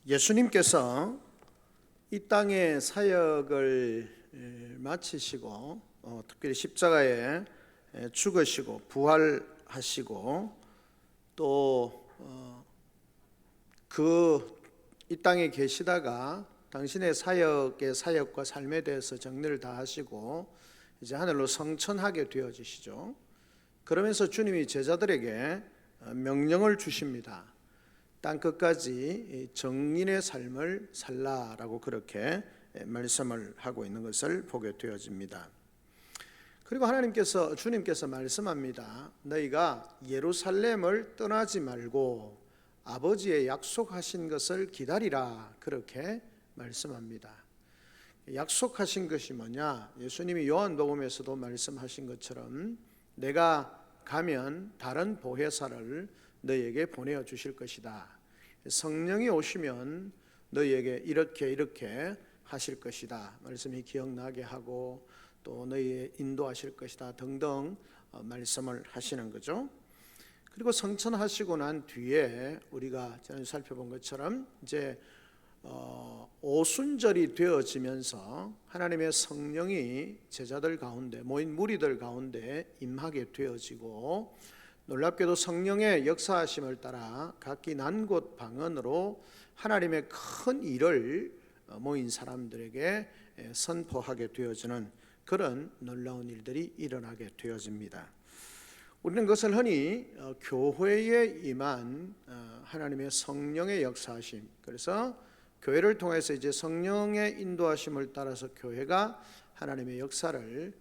예수님께서 이 땅의 사역을 마치시고 특별히 십자가에 죽으시고 부활하시고 또 이 땅에 계시다가 당신의 사역과 삶에 대해서 정리를 다 하시고 이제 하늘로 성천하게 되어지시죠. 그러면서 주님이 제자들에게 명령을 주십니다. 땅 끝까지 정인의 삶을 살라라고 그렇게 말씀을 하고 있는 것을 보게 되어집니다. 그리고 주님께서 말씀합니다. 너희가 예루살렘을 떠나지 말고 아버지의 약속하신 것을 기다리라, 그렇게 말씀합니다. 약속하신 것이 뭐냐? 예수님이 요한복음에서도 말씀하신 것처럼 내가 가면 다른 보혜사를 너희에게 보내어 주실 것이다. 성령이 오시면 너희에게 이렇게 하실 것이다. 말씀이 기억나게 하고 또 너희 인도하실 것이다 등등 말씀을 하시는 거죠. 그리고 성천하시고 난 뒤에 우리가 전에 살펴본 것처럼 이제 오순절이 되어지면서 하나님의 성령이 제자들 가운데 모인 무리들 가운데 임하게 되어지고 놀랍게도 성령의 역사하심을 따라 각기 난 곳 방언으로 하나님의 큰 일을 모인 사람들에게 선포하게 되어지는 그런 놀라운 일들이 일어나게 되어집니다. 우리는 그것을 흔히 교회에 임한 하나님의 성령의 역사하심, 그래서 교회를 통해서 이제 성령의 인도하심을 따라서 교회가 하나님의 역사를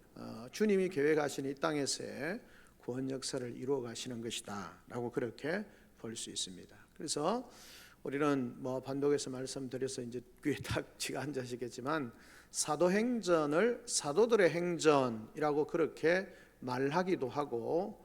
주님이 계획하신 이 땅에서의 구원 역사를 이루어 가시는 것이다 라고 그렇게 볼 수 있습니다. 그래서 우리는 반독에서 말씀드려서 이제 귀에 딱 쥐가 앉으시겠지만 사도행전을 사도들의 행전이라고 그렇게 말하기도 하고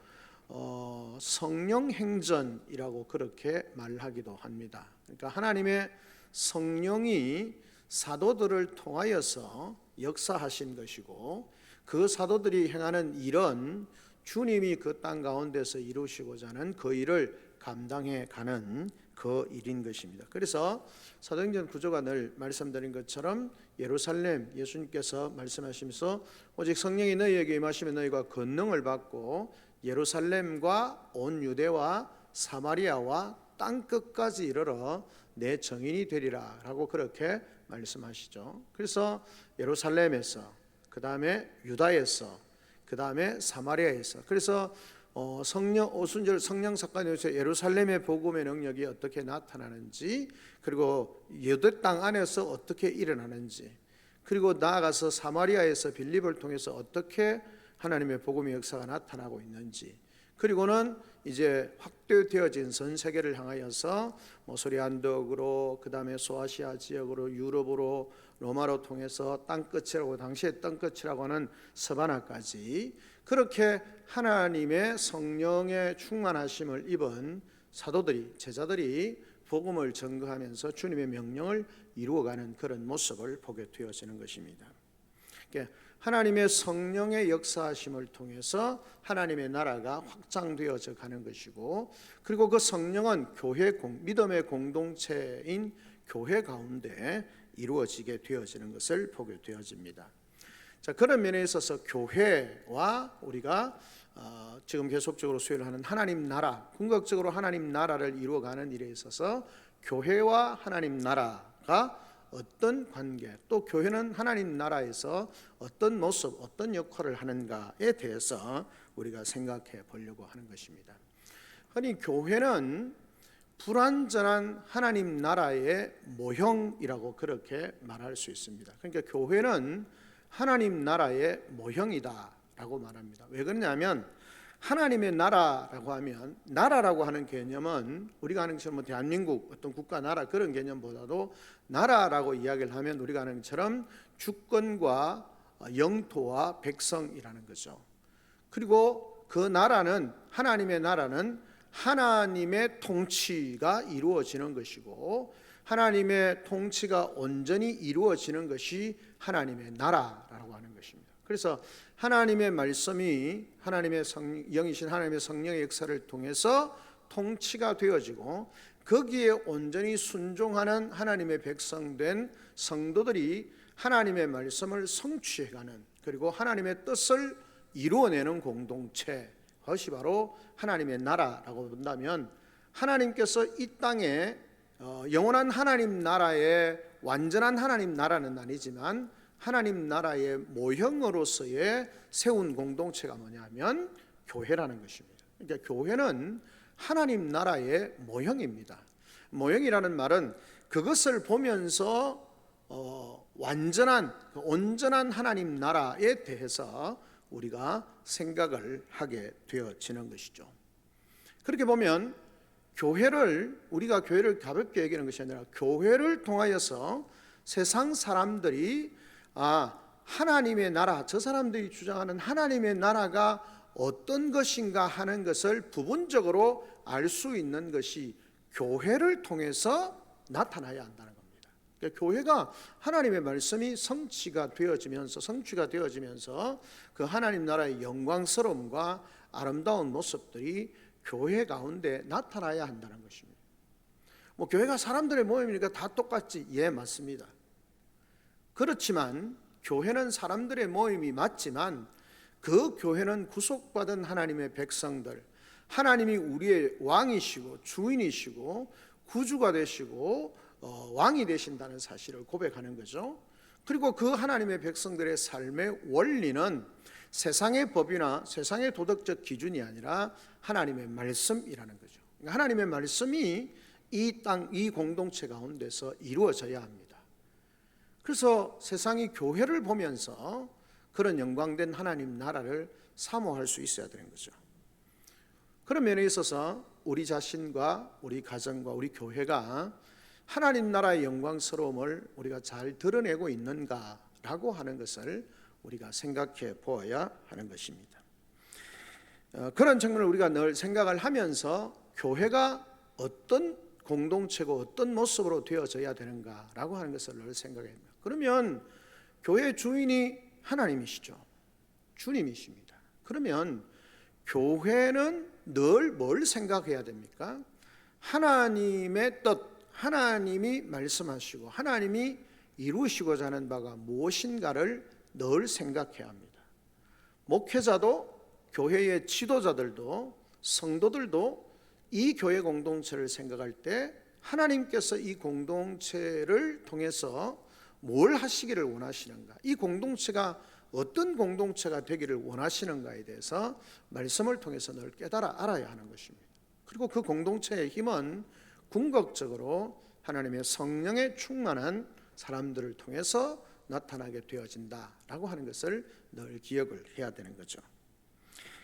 성령행전이라고 그렇게 말하기도 합니다. 그러니까 하나님의 성령이 사도들을 통하여서 역사하신 것이고 그 사도들이 행하는 일은 주님이 그 땅 가운데서 이루시고자 하는 그 일을 감당해 가는 그 일인 것입니다. 그래서 사도행전 구조가 늘 말씀드린 것처럼 예루살렘, 예수님께서 말씀하시면서 오직 성령이 너희에게 임하시면 너희가 권능을 받고 예루살렘과 온 유대와 사마리아와 땅 끝까지 이르러 내 정인이 되리라 라고 그렇게 말씀하시죠. 그래서 예루살렘에서, 그 다음에 유다에서, 그 다음에 사마리아에서, 그래서 오순절 성령 사건에서 예루살렘의 복음의 능력이 어떻게 나타나는지, 그리고 유대 땅 안에서 어떻게 일어나는지, 그리고 나아가서 사마리아에서 빌립을 통해서 어떻게 하나님의 복음의 역사가 나타나고 있는지, 그리고는 이제 확대되어진 전 세계를 향하여서 모서리 언덕으로, 그 다음에 소아시아 지역으로, 유럽으로, 로마로 통해서 땅끝이라고, 당시의 땅끝이라고 하는 서바나까지 그렇게 하나님의 성령의 충만하심을 입은 사도들이, 제자들이 복음을 전거하면서 주님의 명령을 이루어가는 그런 모습을 보게 되어지는 것입니다. 하나님의 성령의 역사하심을 통해서 하나님의 나라가 확장되어져 가는 것이고, 그리고 그 성령은 믿음의 공동체인 교회 가운데 이루어지게 되어지는 것을 보게 되어집니다. 자, 그런 면에 있어서 교회와 우리가 지금 계속적으로 수요를 하는 하나님 나라, 궁극적으로 하나님 나라를 이루어가는 일에 있어서 교회와 하나님 나라가 어떤 관계, 또 교회는 하나님 나라에서 어떤 모습, 어떤 역할을 하는가에 대해서 우리가 생각해 보려고 하는 것입니다. 흔히 교회는 불완전한 하나님 나라의 모형이라고 그렇게 말할 수 있습니다. 그러니까 교회는 하나님 나라의 모형이다라고 말합니다. 왜 그러냐면 하나님의 나라라고 하면, 나라라고 하는 개념은 우리가 아는 것처럼 대한민국 어떤 국가 나라 그런 개념보다도 나라라고 이야기를 하면 우리가 아는 것처럼 주권과 영토와 백성이라는 거죠. 그리고 그 나라는, 하나님의 나라는 하나님의 통치가 이루어지는 것이고, 하나님의 통치가 온전히 이루어지는 것이 하나님의 나라라고 하는 것입니다. 그래서 하나님의 말씀이 하나님의 영이신 하나님의 성령의 역사를 통해서 통치가 되어지고, 거기에 온전히 순종하는 하나님의 백성된 성도들이 하나님의 말씀을 성취해가는, 그리고 하나님의 뜻을 이루어내는 공동체, 그것이 바로 하나님의 나라라고 본다면, 하나님께서 이 땅에 영원한 하나님 나라의 완전한 하나님 나라는 아니지만 하나님 나라의 모형으로서의 세운 공동체가 뭐냐면 교회라는 것입니다. 그러니까 교회는 하나님 나라의 모형입니다. 모형이라는 말은 그것을 보면서 완전한, 온전한 하나님 나라에 대해서 우리가 생각을 하게 되어지는 것이죠. 그렇게 보면 우리가 교회를 가볍게 얘기하는 것이 아니라 교회를 통하여서 세상 사람들이 하나님의 나라, 저 사람들이 주장하는 하나님의 나라가 어떤 것인가 하는 것을 부분적으로 알 수 있는 것이 교회를 통해서 나타나야 한다는 겁니다. 그러니까 교회가 하나님의 말씀이 성취가 되어지면서 그 하나님 나라의 영광스러움과 아름다운 모습들이 교회 가운데 나타나야 한다는 것입니다. 교회가 사람들의 모임이니까 다 똑같지? 예, 맞습니다. 그렇지만 교회는 사람들의 모임이 맞지만 그 교회는 구속받은 하나님의 백성들, 하나님이 우리의 왕이시고 주인이시고 구주가 되시고 왕이 되신다는 사실을 고백하는 거죠. 그리고 그 하나님의 백성들의 삶의 원리는 세상의 법이나 세상의 도덕적 기준이 아니라 하나님의 말씀이라는 거죠. 하나님의 말씀이 이 공동체 가운데서 이루어져야 합니다. 그래서 세상이 교회를 보면서 그런 영광된 하나님 나라를 사모할 수 있어야 되는 거죠. 그런 면에 있어서 우리 자신과 우리 가정과 우리 교회가 하나님 나라의 영광스러움을 우리가 잘 드러내고 있는가라고 하는 것을 우리가 생각해 보아야 하는 것입니다. 그런 측면을 우리가 늘 생각을 하면서 교회가 어떤 공동체고 어떤 모습으로 되어져야 되는가라고 하는 것을 늘 생각해야 합니다. 그러면 교회의 주인이 하나님이시죠. 주님이십니다. 그러면 교회는 늘 뭘 생각해야 됩니까? 하나님의 뜻, 하나님이 말씀하시고 하나님이 이루시고자 하는 바가 무엇인가를 늘 생각해야 합니다. 목회자도 교회의 지도자들도 성도들도 이 교회 공동체를 생각할 때 하나님께서 이 공동체를 통해서 뭘 하시기를 원하시는가, 이 공동체가 어떤 공동체가 되기를 원하시는가에 대해서 말씀을 통해서 늘 깨달아 알아야 하는 것입니다. 그리고 그 공동체의 힘은 궁극적으로 하나님의 성령에 충만한 사람들을 통해서 나타나게 되어진다라고 하는 것을 늘 기억을 해야 되는 거죠.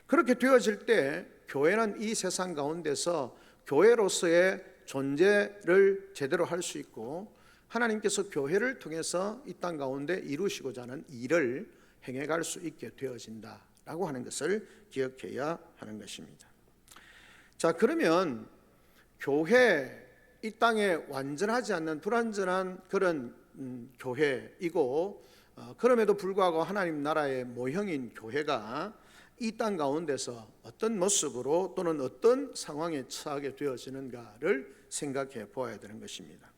그렇게 되어질 때 교회는 이 세상 가운데서 교회로서의 존재를 제대로 할 수 있고 하나님께서 교회를 통해서 이 땅 가운데 이루시고자 하는 일을 행해갈 수 있게 되어진다라고 하는 것을 기억해야 하는 것입니다. 자, 그러면 교회, 이 땅에 완전하지 않는 불완전한 그런 교회이고 그럼에도 불구하고 하나님 나라의 모형인 교회가 이 땅 가운데서 어떤 모습으로 또는 어떤 상황에 처하게 되어지는가를 생각해 보아야 되는 것입니다.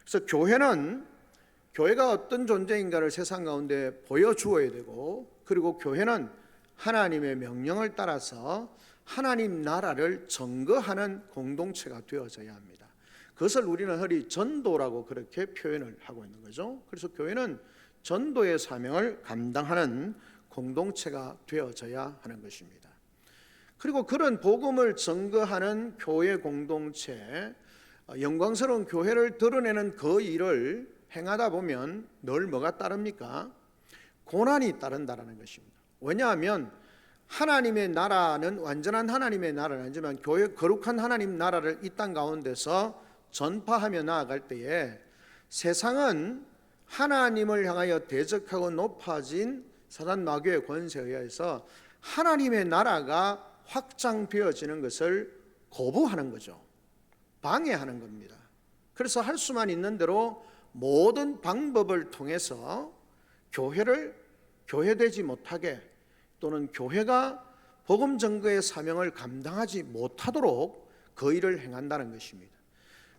그래서 교회가 어떤 존재인가를 세상 가운데 보여주어야 되고, 그리고 교회는 하나님의 명령을 따라서 하나님 나라를 증거하는 공동체가 되어져야 합니다. 그것을 우리는 흔히 전도라고 그렇게 표현을 하고 있는 거죠. 그래서 교회는 전도의 사명을 감당하는 공동체가 되어져야 하는 것입니다. 그리고 그런 복음을 증거하는 교회 공동체, 영광스러운 교회를 드러내는 그 일을 행하다 보면 늘 뭐가 따릅니까? 고난이 따른다라는 것입니다. 왜냐하면 하나님의 나라는 완전한 하나님의 나라는 아니지만 교회 거룩한 하나님 나라를 이 땅 가운데서 전파하며 나아갈 때에 세상은 하나님을 향하여 대적하고 높아진 사단 마귀의 권세에 의해서 하나님의 나라가 확장되어지는 것을 거부하는 거죠. 방해하는 겁니다. 그래서 할 수만 있는 대로 모든 방법을 통해서 교회를 교회되지 못하게, 또는 교회가 복음 증거의 사명을 감당하지 못하도록 그 일을 행한다는 것입니다.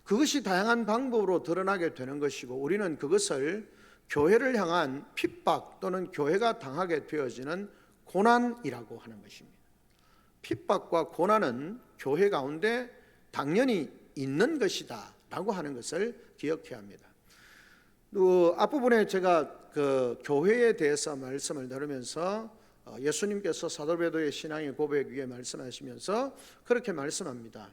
그것이 다양한 방법으로 드러나게 되는 것이고, 우리는 그것을 교회를 향한 핍박 또는 교회가 당하게 되어지는 고난이라고 하는 것입니다. 핍박과 고난은 교회 가운데 당연히 있는 것이다 라고 하는 것을 기억해야 합니다. 앞부분에 제가 교회에 대해서 말씀을 나누면서 예수님께서 사도 베드로의 신앙의 고백 위에 말씀하시면서 그렇게 말씀합니다.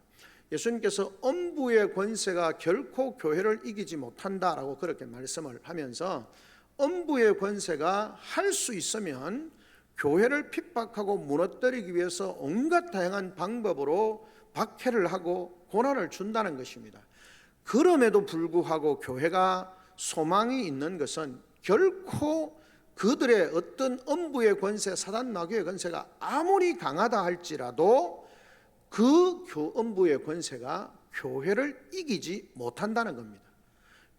예수님께서 엄부의 권세가 결코 교회를 이기지 못한다라고 그렇게 말씀을 하면서, 엄부의 권세가 할 수 있으면 교회를 핍박하고 무너뜨리기 위해서 온갖 다양한 방법으로 박해를 하고 고난을 준다는 것입니다. 그럼에도 불구하고 교회가 소망이 있는 것은 결코 그들의 어떤 엄부의 권세, 사단 마귀의 권세가 아무리 강하다 할지라도 그 엄부의 권세가 교회를 이기지 못한다는 겁니다.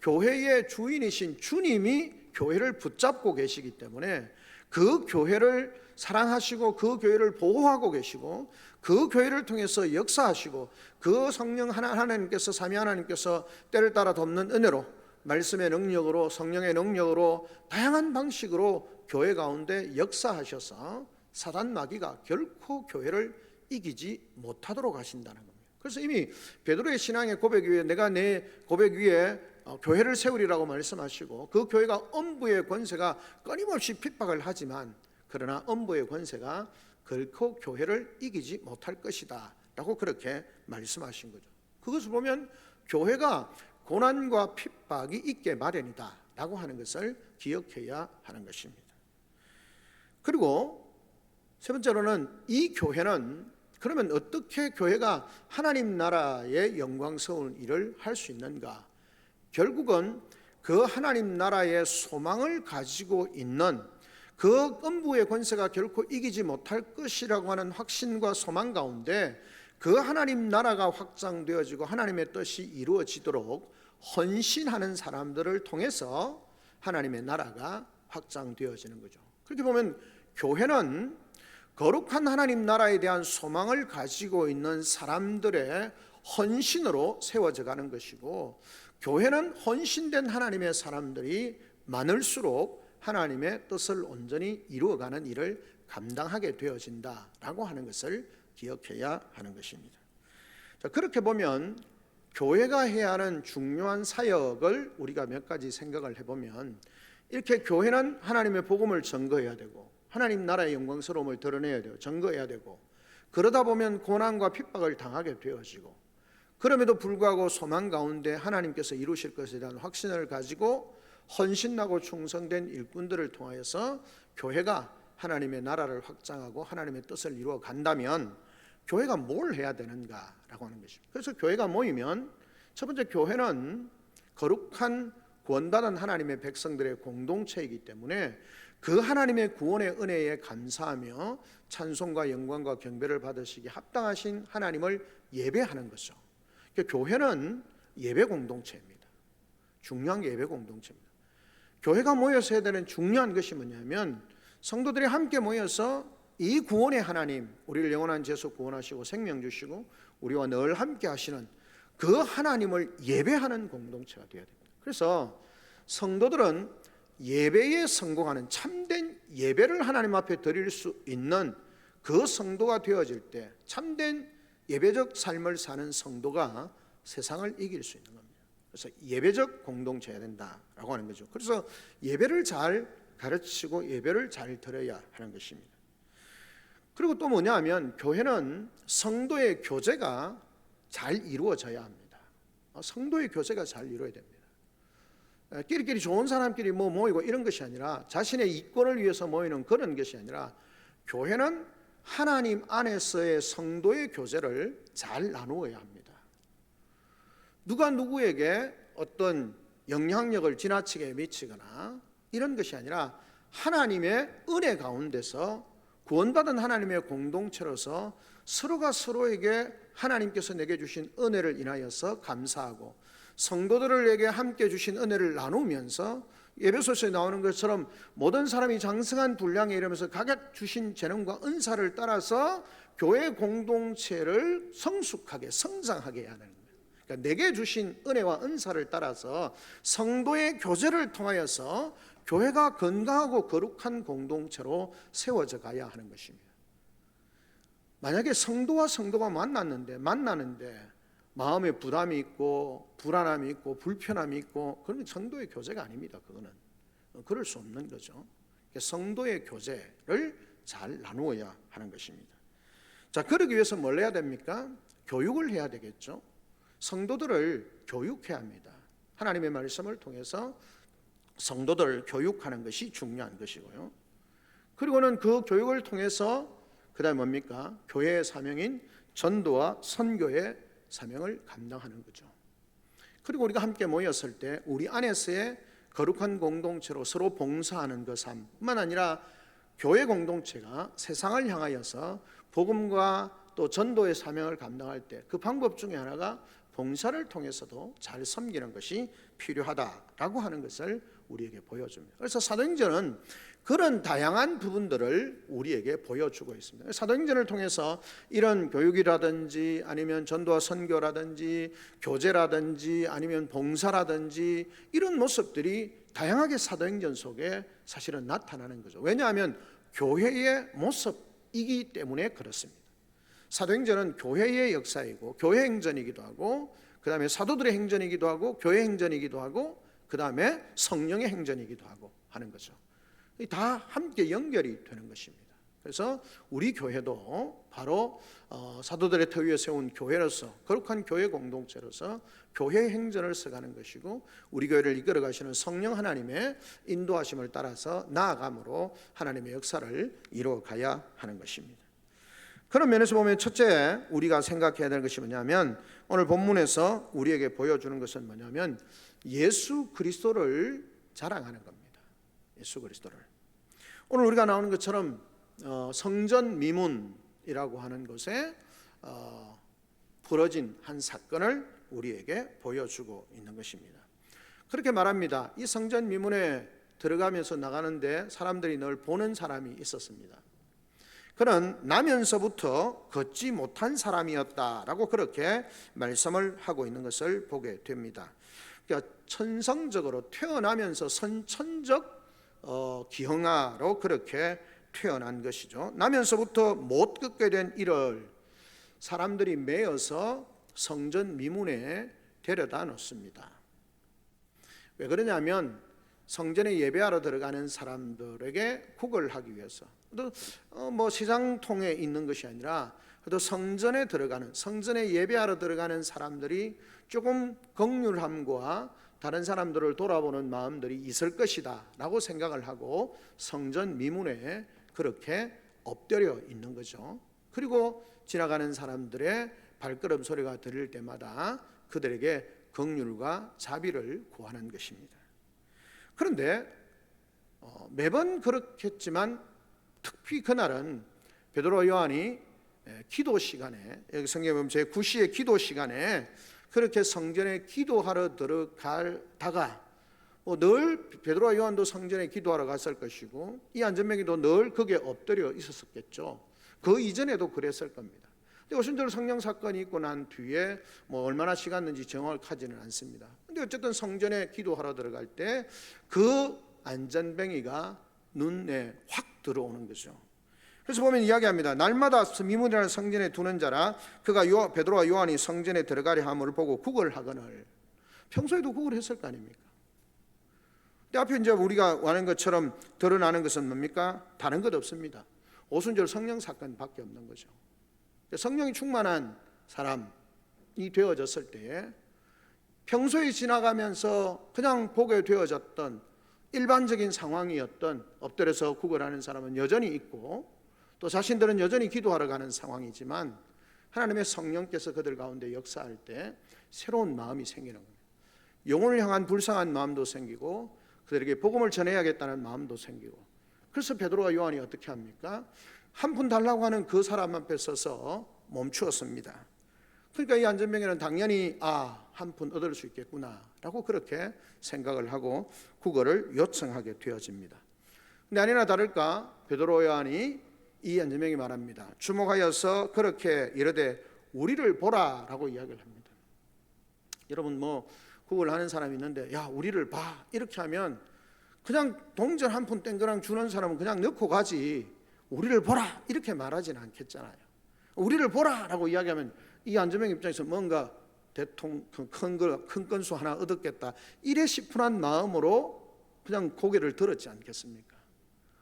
교회의 주인이신 주님이 교회를 붙잡고 계시기 때문에 그 교회를 사랑하시고 그 교회를 보호하고 계시고 그 교회를 통해서 역사하시고 그 성령 하나님께서, 삼위 하나님께서 때를 따라 돕는 은혜로, 말씀의 능력으로, 성령의 능력으로 다양한 방식으로 교회 가운데 역사하셔서 사단 마귀가 결코 교회를 이기지 못하도록 하신다는 겁니다. 그래서 이미 베드로의 신앙의 고백 위에, 내가 내 고백 위에 교회를 세우리라고 말씀하시고, 그 교회가 엄부의 권세가 끊임없이 핍박을 하지만 그러나 엄부의 권세가 결코 교회를 이기지 못할 것이다 라고 그렇게 말씀하신 거죠. 그것을 보면 교회가 고난과 핍박이 있게 마련이다 라고 하는 것을 기억해야 하는 것입니다. 그리고 세 번째로는, 이 교회는 그러면 어떻게 교회가 하나님 나라의 영광스러운 일을 할 수 있는가? 결국은 그 하나님 나라의 소망을 가지고 있는, 그 엄부의 권세가 결코 이기지 못할 것이라고 하는 확신과 소망 가운데 그 하나님 나라가 확장되어지고 하나님의 뜻이 이루어지도록 헌신하는 사람들을 통해서 하나님의 나라가 확장되어지는 거죠. 그렇게 보면 교회는 거룩한 하나님 나라에 대한 소망을 가지고 있는 사람들의 헌신으로 세워져 가는 것이고, 교회는 헌신된 하나님의 사람들이 많을수록 하나님의 뜻을 온전히 이루어가는 일을 감당하게 되어진다라고 하는 것을 기억해야 하는 것입니다. 자, 그렇게 보면 교회가 해야 하는 중요한 사역을 우리가 몇 가지 생각을 해보면, 이렇게 교회는 하나님의 복음을 증거해야 되고 하나님 나라의 영광스러움을 드러내야 되고 증거해야 되고, 그러다 보면 고난과 핍박을 당하게 되어지고, 그럼에도 불구하고 소망 가운데 하나님께서 이루실 것에 대한 확신을 가지고 헌신하고 충성된 일꾼들을 통하여서 교회가 하나님의 나라를 확장하고 하나님의 뜻을 이루어 간다면 교회가 뭘 해야 되는가라고 하는 것입니다. 그래서 교회가 모이면 첫 번째, 교회는 거룩한 구원받은 하나님의 백성들의 공동체이기 때문에 그 하나님의 구원의 은혜에 감사하며 찬송과 영광과 경배를 받으시기 합당하신 하나님을 예배하는 것이죠. 그러니까 교회는 예배 공동체입니다. 중요한 게 예배 공동체입니다. 교회가 모여서 해야 되는 중요한 것이 뭐냐면, 성도들이 함께 모여서 이 구원의 하나님, 우리를 영원한 죄에서 구원하시고 생명 주시고 우리와 늘 함께 하시는 그 하나님을 예배하는 공동체가 되어야 됩니다. 그래서 성도들은 예배에 성공하는 참된 예배를 하나님 앞에 드릴 수 있는 그 성도가 되어질 때, 참된 예배적 삶을 사는 성도가 세상을 이길 수 있는 겁니다. 그래서 예배적 공동체여야 된다라고 하는 거죠. 그래서 예배를 잘 가르치고 예배를 잘 드려야 하는 것입니다. 그리고 또 뭐냐 하면, 교회는 성도의 교제가 잘 이루어져야 합니다. 성도의 교제가 잘 이루어야 됩니다. 끼리끼리 좋은 사람끼리 모이고 이런 것이 아니라, 자신의 이권을 위해서 모이는 그런 것이 아니라, 교회는 하나님 안에서의 성도의 교제를 잘 나누어야 합니다. 누가 누구에게 어떤 영향력을 지나치게 미치거나 이런 것이 아니라, 하나님의 은혜 가운데서 구원받은 하나님의 공동체로서 서로가 서로에게 하나님께서 내게 주신 은혜를 인하여서 감사하고, 성도들에게 함께 주신 은혜를 나누면서, 예배소서에 나오는 것처럼 모든 사람이 장성한 분량에 이르면서 각각 주신 재능과 은사를 따라서 교회 공동체를 성숙하게 성장하게 해야 하는 거예요. 그러니까 내게 주신 은혜와 은사를 따라서 성도의 교제를 통하여서 교회가 건강하고 거룩한 공동체로 세워져 가야 하는 것입니다. 만약에 성도와 성도가 만나는데 마음에 부담이 있고 불안함이 있고 불편함이 있고, 그러면 성도의 교제가 아닙니다. 그거는 그럴 수 없는 거죠. 성도의 교제를 잘 나누어야 하는 것입니다. 자, 그러기 위해서 뭘 해야 됩니까? 교육을 해야 되겠죠. 성도들을 교육해야 합니다. 하나님의 말씀을 통해서 성도들을 교육하는 것이 중요한 것이고요. 그리고는 그 교육을 통해서 그다음에 뭡니까? 교회의 사명인 전도와 선교의 사명을 감당하는 거죠. 그리고 우리가 함께 모였을 때 우리 안에서의 거룩한 공동체로 서로 봉사하는 그 삶뿐만 아니라 교회 공동체가 세상을 향하여서 복음과 또 전도의 사명을 감당할 때 그 방법 중에 하나가 봉사를 통해서도 잘 섬기는 것이 필요하다라고 하는 것을 우리에게 보여줍니다. 그래서 사도행전은 그런 다양한 부분들을 우리에게 보여주고 있습니다. 사도행전을 통해서 이런 교육이라든지 아니면 전도와 선교라든지 교제라든지 아니면 봉사라든지 이런 모습들이 다양하게 사도행전 속에 사실은 나타나는 거죠. 왜냐하면 교회의 모습이기 때문에 그렇습니다. 사도행전은 교회의 역사이고 교회 행전이기도 하고, 그 다음에 사도들의 행전이기도 하고 교회 행전이기도 하고, 그 다음에 성령의 행전이기도 하고 하는 거죠. 다 함께 연결이 되는 것입니다. 그래서 우리 교회도 바로 사도들의 터 위에 세운 교회로서, 거룩한 교회 공동체로서 교회 행전을 써가는 것이고, 우리 교회를 이끌어 가시는 성령 하나님의 인도하심을 따라서 나아감으로 하나님의 역사를 이루어 가야 하는 것입니다. 그런 면에서 보면 첫째 우리가 생각해야 되는 것이 뭐냐면, 오늘 본문에서 우리에게 보여주는 것은 뭐냐면 예수 그리스도를 자랑하는 겁니다. 예수 그리스도를. 오늘 우리가 나오는 것처럼 성전 미문이라고 하는 곳에 벌어진 한 사건을 우리에게 보여주고 있는 것입니다. 그렇게 말합니다. 이 성전 미문에 들어가면서 나가는데 사람들이 늘 보는 사람이 있었습니다. 그는 나면서부터 걷지 못한 사람이었다라고 그렇게 말씀을 하고 있는 것을 보게 됩니다. 그러니까 천성적으로 태어나면서 선천적 기형아로 그렇게 태어난 것이죠. 나면서부터 못 걷게 된 이를 사람들이 메어서 성전 미문에 데려다 놓습니다. 왜 그러냐면 성전에 예배하러 들어가는 사람들에게 구걸하기 위해서, 또 시장통에 있는 것이 아니라 또 성전에 들어가는, 성전에 예배하러 들어가는 사람들이 조금 긍휼함과 다른 사람들을 돌아보는 마음들이 있을 것이다 라고 생각을 하고 성전 미문에 그렇게 엎드려 있는 거죠. 그리고 지나가는 사람들의 발걸음 소리가 들릴 때마다 그들에게 긍휼과 자비를 구하는 것입니다. 그런데 매번 그렇겠지만 특히 그날은 베드로와 요한이 기도 시간에, 여기 성경에 보면 제9시의 기도 시간에 그렇게 성전에 기도하러 들어가다가 늘 베드로와 요한도 성전에 기도하러 갔을 것이고 이 안전병이도 늘 거기에 엎드려 있었겠죠. 그 이전에도 그랬을 겁니다. 근데 오순절 성령 사건이 있고 난 뒤에 얼마나 시간인지 정확하지는 않습니다. 근데 어쨌든 성전에 기도하러 들어갈 때 그 안전뱅이가 눈에 확 들어오는 거죠. 그래서 보면 이야기합니다. 날마다 미문이라는 성전에 두는 자라 그가 베드로와 요한이 성전에 들어가려 함을 보고 구걸하거늘. 평소에도 구걸했을 거 아닙니까? 근데 앞에 이제 우리가 아는 것처럼 드러나는 것은 뭡니까? 다른 것 없습니다. 오순절 성령 사건밖에 없는 거죠. 성령이 충만한 사람이 되어졌을 때에 평소에 지나가면서 그냥 보게 되어졌던 일반적인 상황이었던 엎드려서 구걸하는 사람은 여전히 있고, 또 자신들은 여전히 기도하러 가는 상황이지만 하나님의 성령께서 그들 가운데 역사할 때 새로운 마음이 생기는 겁니다. 영혼을 향한 불쌍한 마음도 생기고 그들에게 복음을 전해야겠다는 마음도 생기고. 그래서 베드로와 요한이 어떻게 합니까? 한 푼 달라고 하는 그 사람 앞에 서서 멈추었습니다. 그러니까 이 안전병에는 당연히 한 푼 얻을 수 있겠구나 라고 그렇게 생각을 하고 구걸을 요청하게 되어집니다. 근데 아니나 다를까 베드로 요한이 이 안전병이 말합니다. 주목하여서 그렇게 이르되 우리를 보라 라고 이야기를 합니다. 여러분 뭐 구글 하는 사람이 있는데 야 우리를 봐 이렇게 하면 그냥 동전 한 푼 땡그랑 주는 사람은 그냥 넣고 가지 우리를 보라 이렇게 말하지는 않겠잖아요. 우리를 보라라고 이야기하면 이 안전병 입장에서 뭔가 대통령 큰 건수 하나 얻었겠다 이래 시큰한 마음으로 그냥 고개를 들었지 않겠습니까?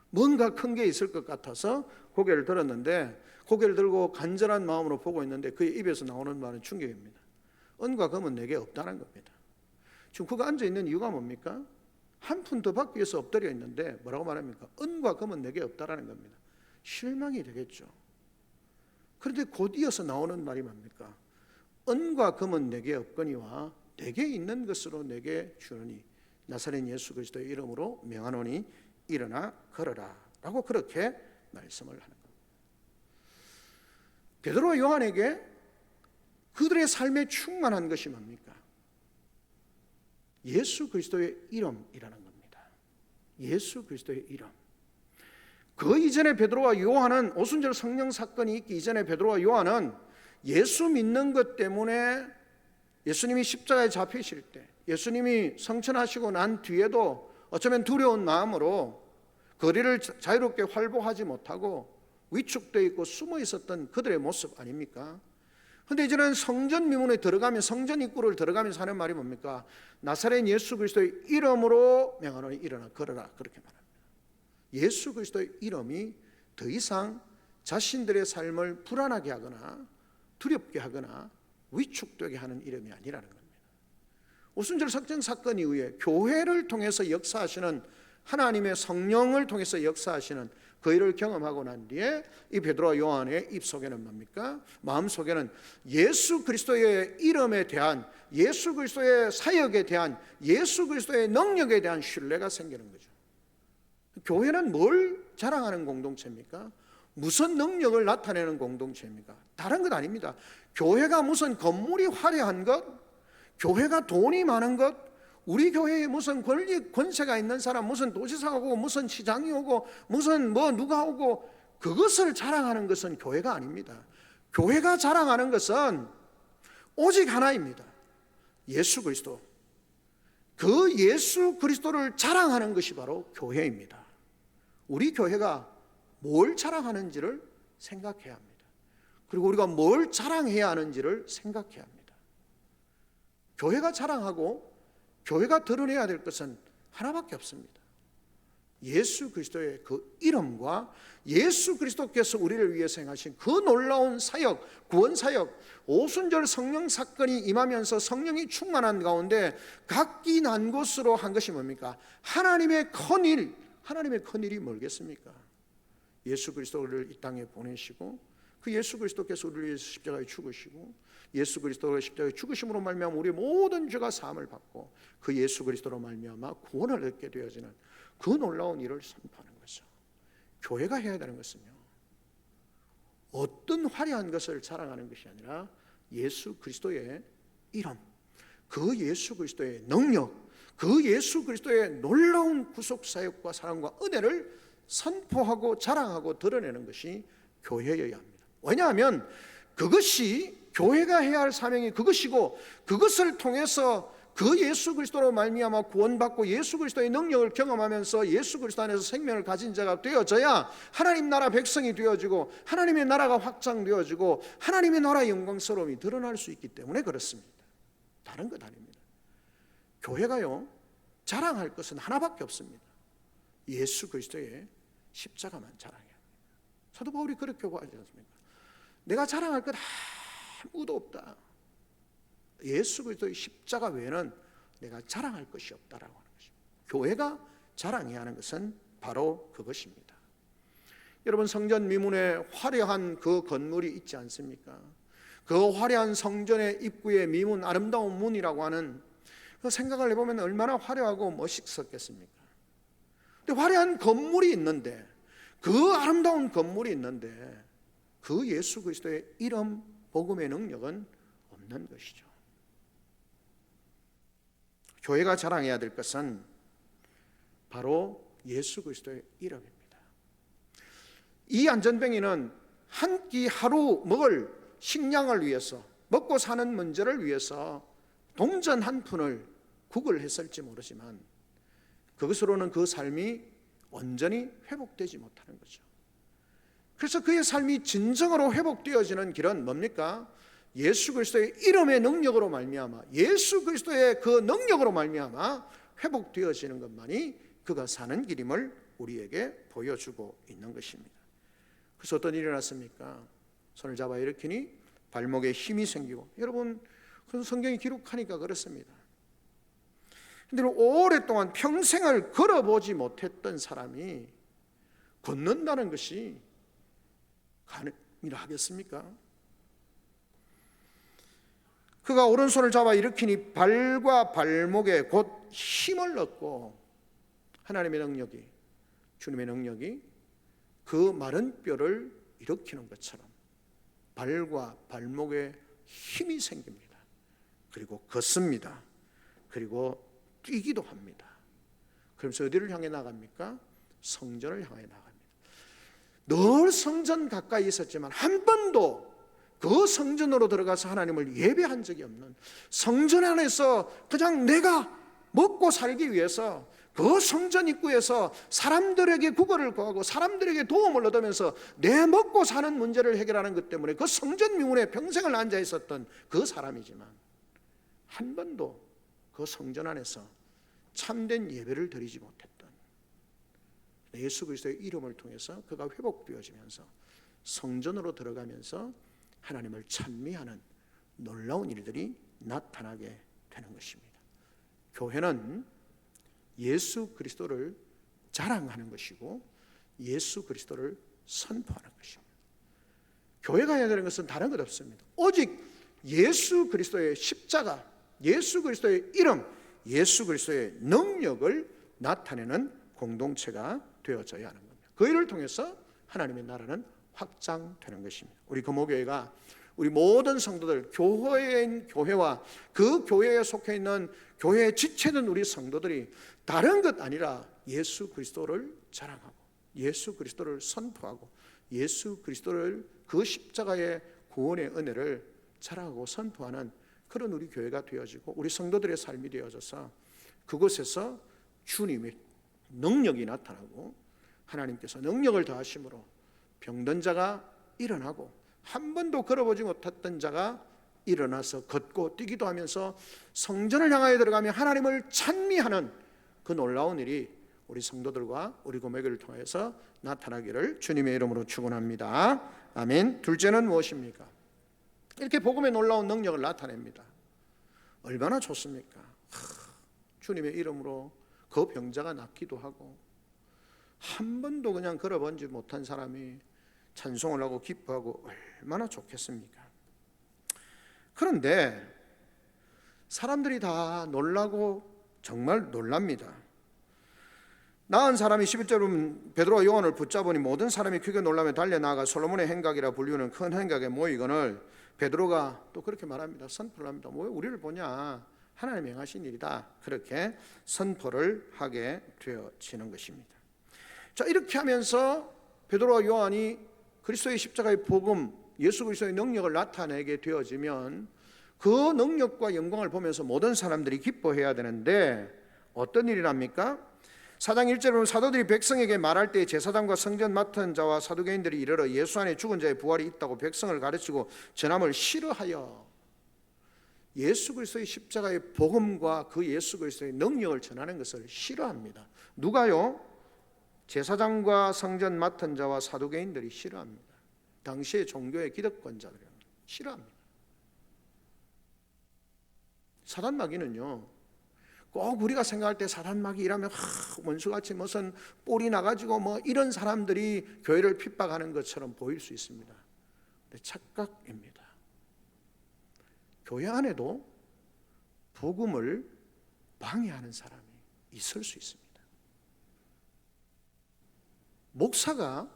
뭔가 큰 게 있을 것 같아서 고개를 들었는데 고개를 들고 간절한 마음으로 보고 있는데 그의 입에서 나오는 말은 충격입니다. 은과 금은 내게 없다는 겁니다. 지금 그가 앉아있는 이유가 뭡니까? 한 푼 더 받기 위해서 엎드려 있는데 뭐라고 말합니까? 은과 금은 내게 없다라는 겁니다. 실망이 되겠죠. 그런데 곧 이어서 나오는 말이 뭡니까? 은과 금은 내게 없거니와 내게 있는 것으로 내게 주느니 나사렛 예수 그리스도의 이름으로 명하노니 일어나 걸어라 라고 그렇게 말씀을 하는 겁니다. 베드로와 요한에게 그들의 삶에 충만한 것이 뭡니까? 예수 그리스도의 이름이라는 겁니다. 예수 그리스도의 이름. 그 이전에 베드로와 요한은 오순절 성령 사건이 있기 이전에 베드로와 요한은 예수 믿는 것 때문에 예수님이 십자가에 잡히실 때 예수님이 성천하시고 난 뒤에도 어쩌면 두려운 마음으로 거리를 자유롭게 활보하지 못하고 위축되어 있고 숨어 있었던 그들의 모습 아닙니까? 그런데 이제는 성전 미문에 들어가면 성전 입구를 들어가면서 하는 말이 뭡니까? 나사렛 예수 그리스도의 이름으로 명하노니 일어나 걸어라 그렇게 말합니다. 예수 그리스도의 이름이 더 이상 자신들의 삶을 불안하게 하거나 두렵게 하거나 위축되게 하는 이름이 아니라는 겁니다. 오순절 석정 사건 이후에 교회를 통해서 역사하시는 하나님의 성령을 통해서 역사하시는 그 일을 경험하고 난 뒤에 이 베드로와 요한의 입속에는 뭡니까? 마음속에는 예수 그리스도의 이름에 대한 예수 그리스도의 사역에 대한 예수 그리스도의 능력에 대한 신뢰가 생기는 거죠. 교회는 뭘 자랑하는 공동체입니까? 무슨 능력을 나타내는 공동체입니까? 다른 것 아닙니다. 교회가 무슨 건물이 화려한 것, 교회가 돈이 많은 것, 우리 교회에 무슨 권세가 있는 사람, 무슨 도지사가 오고 무슨 시장이 오고 무슨 누가 오고 그것을 자랑하는 것은 교회가 아닙니다. 교회가 자랑하는 것은 오직 하나입니다. 예수 그리스도. 그 예수 그리스도를 자랑하는 것이 바로 교회입니다. 우리 교회가 뭘 자랑하는지를 생각해야 합니다. 그리고 우리가 뭘 자랑해야 하는지를 생각해야 합니다. 교회가 자랑하고 교회가 드러내야 될 것은 하나밖에 없습니다. 예수 그리스도의 그 이름과 예수 그리스도께서 우리를 위해서 행하신 그 놀라운 사역, 구원 사역, 오순절 성령 사건이 임하면서 성령이 충만한 가운데 각기 난 곳으로 한 것이 뭡니까? 하나님의 큰일. 하나님의 큰일이 뭐겠습니까? 예수 그리스도를 이 땅에 보내시고 그 예수 그리스도께서 우리를 위해서 십자가에 죽으시고 예수 그리스도의 십자가의 죽으심으로 말미암아 우리의 모든 죄가 사함을 받고 그 예수 그리스도로 말미암아 구원을 얻게 되어지는 그 놀라운 일을 선포하는 거죠. 교회가 해야 되는 것은요, 어떤 화려한 것을 자랑하는 것이 아니라 예수 그리스도의 이름, 그 예수 그리스도의 능력, 그 예수 그리스도의 놀라운 구속 사역과 사랑과 은혜를 선포하고 자랑하고 드러내는 것이 교회여야 합니다. 왜냐하면 그것이 교회가 해야 할 사명이 그것이고 그것을 통해서 그 예수 그리스도로 말미암아 구원받고 예수 그리스도의 능력을 경험하면서 예수 그리스도 안에서 생명을 가진 자가 되어져야 하나님 나라 백성이 되어지고 하나님의 나라가 확장되어지고 하나님의 나라의 영광스러움이 드러날 수 있기 때문에 그렇습니다. 다른 것 아닙니다. 교회가요 자랑할 것은 하나밖에 없습니다. 예수 그리스도의 십자가만 자랑해야 합니다. 사도 바울이 그렇게 하지 않습니까? 내가 자랑할 것 아무도 없다. 예수 그리스도의 십자가 외에는 내가 자랑할 것이 없다라고 하는 것입니다. 교회가 자랑해야 하는 것은 바로 그것입니다. 여러분, 성전 미문에 화려한 그 건물이 있지 않습니까? 그 화려한 성전의 입구의 미문, 아름다운 문이라고 하는 그 생각을 해보면 얼마나 화려하고 멋있었겠습니까? 근데 화려한 건물이 있는데, 그 아름다운 건물이 있는데 그 예수 그리스도의 이름, 복음의 능력은 없는 것이죠. 교회가 자랑해야 될 것은 바로 예수 그리스도의 이름입니다. 이 안전뱅이는 한 끼 하루 먹을 식량을 위해서, 먹고 사는 문제를 위해서 동전 한 푼을 국을 했을지 모르지만 그것으로는 그 삶이 온전히 회복되지 못하는 거죠. 그래서 그의 삶이 진정으로 회복되어지는 길은 뭡니까? 예수 그리스도의 이름의 능력으로 말미암아, 예수 그리스도의 그 능력으로 말미암아 회복되어지는 것만이 그가 사는 길임을 우리에게 보여주고 있는 것입니다. 그래서 어떤 일이 일어났습니까? 손을 잡아 일으키니 발목에 힘이 생기고, 여러분 그 성경이 기록하니까 그렇습니다. 근데 오랫동안 평생을 걸어보지 못했던 사람이 걷는다는 것이 가능이라 하겠습니까? 그가 오른손을 잡아 일으키니 발과 발목에 곧 힘을 얻고, 하나님의 능력이, 주님의 능력이 그 마른 뼈를 일으키는 것처럼 발과 발목에 힘이 생깁니다. 그리고 걷습니다. 그리고 뛰기도 합니다. 그러면서 어디를 향해 나갑니까? 성전을 향해 나갑니다. 늘 성전 가까이 있었지만 한 번도 그 성전으로 들어가서 하나님을 예배한 적이 없는, 성전 안에서 그냥 내가 먹고 살기 위해서 그 성전 입구에서 사람들에게 구걸을 구하고 사람들에게 도움을 얻으면서 내 먹고 사는 문제를 해결하는 것 때문에 그 성전 미문에 평생을 앉아 있었던 그 사람이지만 한 번도 그 성전 안에서 참된 예배를 드리지 못했던, 예수 그리스도의 이름을 통해서 그가 회복되어지면서 성전으로 들어가면서 하나님을 찬미하는 놀라운 일들이 나타나게 되는 것입니다. 교회는 예수 그리스도를 자랑하는 것이고 예수 그리스도를 선포하는 것입니다. 교회가 해야 되는 것은 다른 것 없습니다. 오직 예수 그리스도의 십자가, 예수 그리스도의 이름, 예수 그리스도의 능력을 나타내는 공동체가 되어져야 하는 겁니다. 그 일을 통해서 하나님의 나라는 확장되는 것입니다. 우리 금호교회가 우리 모든 성도들, 교회와 그 교회에 속해 있는 교회에 지체된 우리 성도들이 다른 것 아니라 예수 그리스도를 자랑하고 예수 그리스도를 선포하고 예수 그리스도를 그 십자가의 구원의 은혜를 자랑하고 선포하는 그런 우리 교회가 되어지고 우리 성도들의 삶이 되어져서 그곳에서 주님의 능력이 나타나고 하나님께서 능력을 더하심으로 병든 자가 일어나고 한 번도 걸어보지 못했던 자가 일어나서 걷고 뛰기도 하면서 성전을 향하여 들어가며 하나님을 찬미하는 그 놀라운 일이 우리 성도들과 우리 교회를 통해서 나타나기를 주님의 이름으로 축원합니다. 아멘. 둘째는 무엇입니까? 이렇게 복음의 놀라운 능력을 나타냅니다. 얼마나 좋습니까? 주님의 이름으로 그 병자가 낫기도 하고 한 번도 그냥 걸어보지 못한 사람이 찬송을 하고 기뻐하고 얼마나 좋겠습니까? 그런데 사람들이 다 놀라고 정말 놀랍니다. 나은 사람이 11절에 보면 베드로와 요한을 붙잡으니 모든 사람이 크게 놀라며 달려나가 솔로몬의 행각이라 불리우는 큰 행각에 모이거늘 베드로가 또 그렇게 말합니다. 선포를 합니다. 뭐 우리를 보냐, 하나님이 행하신 일이다. 그렇게 선포를 하게 되어지는 것입니다. 자, 이렇게 하면서 베드로와 요한이 그리스도의 십자가의 복음, 예수 그리스도의 능력을 나타내게 되어지면 그 능력과 영광을 보면서 모든 사람들이 기뻐해야 되는데 어떤 일이랍니까? 4장 1절에 보면 사도들이 백성에게 말할 때 제사장과 성전 맡은 자와 사두개인들이 이르러 예수 안에 죽은 자의 부활이 있다고 백성을 가르치고 전함을 싫어하여 예수 그리스도의 십자가의 복음과 그 예수 그리스도의 능력을 전하는 것을 싫어합니다. 누가요? 제사장과 성전 맡은 자와 사두개인들이 싫어합니다. 당시의 종교의 기득권자들이 싫어합니다. 사단마귀는요, 꼭 우리가 생각할 때 사단마귀 이라면 원수같이 무슨 뿔이 나가지고 뭐 이런 사람들이 교회를 핍박하는 것처럼 보일 수 있습니다. 근데 착각입니다. 교회 안에도 복음을 방해하는 사람이 있을 수 있습니다. 목사가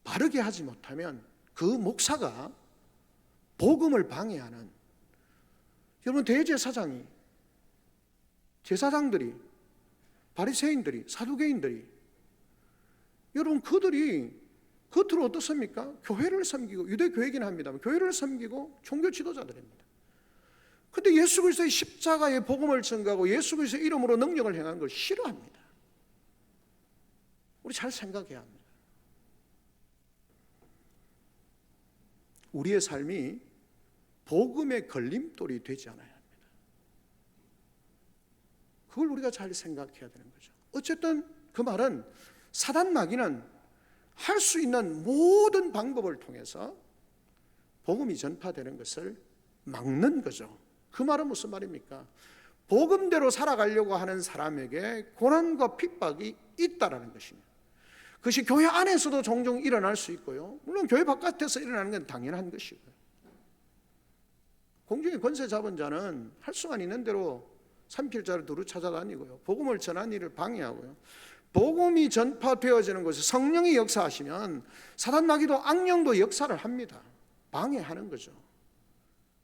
바르게 하지 못하면 그 목사가 복음을 방해하는, 여러분 대제사장이, 제사장들이, 바리새인들이, 사두개인들이, 여러분 그들이 겉으로 어떻습니까? 교회를 섬기고, 유대교회이긴 합니다만 교회를 섬기고 종교 지도자들입니다. 근데 예수 그리스도의 십자가의 복음을 전가하고 예수 그리스도의 이름으로 능력을 행하는 걸 싫어합니다. 우리 잘 생각해야 합니다. 우리의 삶이 복음의 걸림돌이 되지 않아야 합니다. 그걸 우리가 잘 생각해야 되는 거죠. 어쨌든 그 말은 사단 마귀는 할 수 있는 모든 방법을 통해서 복음이 전파되는 것을 막는 거죠. 그 말은 무슨 말입니까? 복음대로 살아가려고 하는 사람에게 고난과 핍박이 있다라는 것입니다. 그것이 교회 안에서도 종종 일어날 수 있고요, 물론 교회 바깥에서 일어나는 건 당연한 것이고요. 공중의 권세 잡은 자는 할 수만 있는 대로 산필자를 두루 찾아다니고요, 복음을 전하는 일을 방해하고요. 복음이 전파되어지는 곳에 성령이 역사하시면 사단 마귀도 악령도 역사를 합니다. 방해하는 거죠.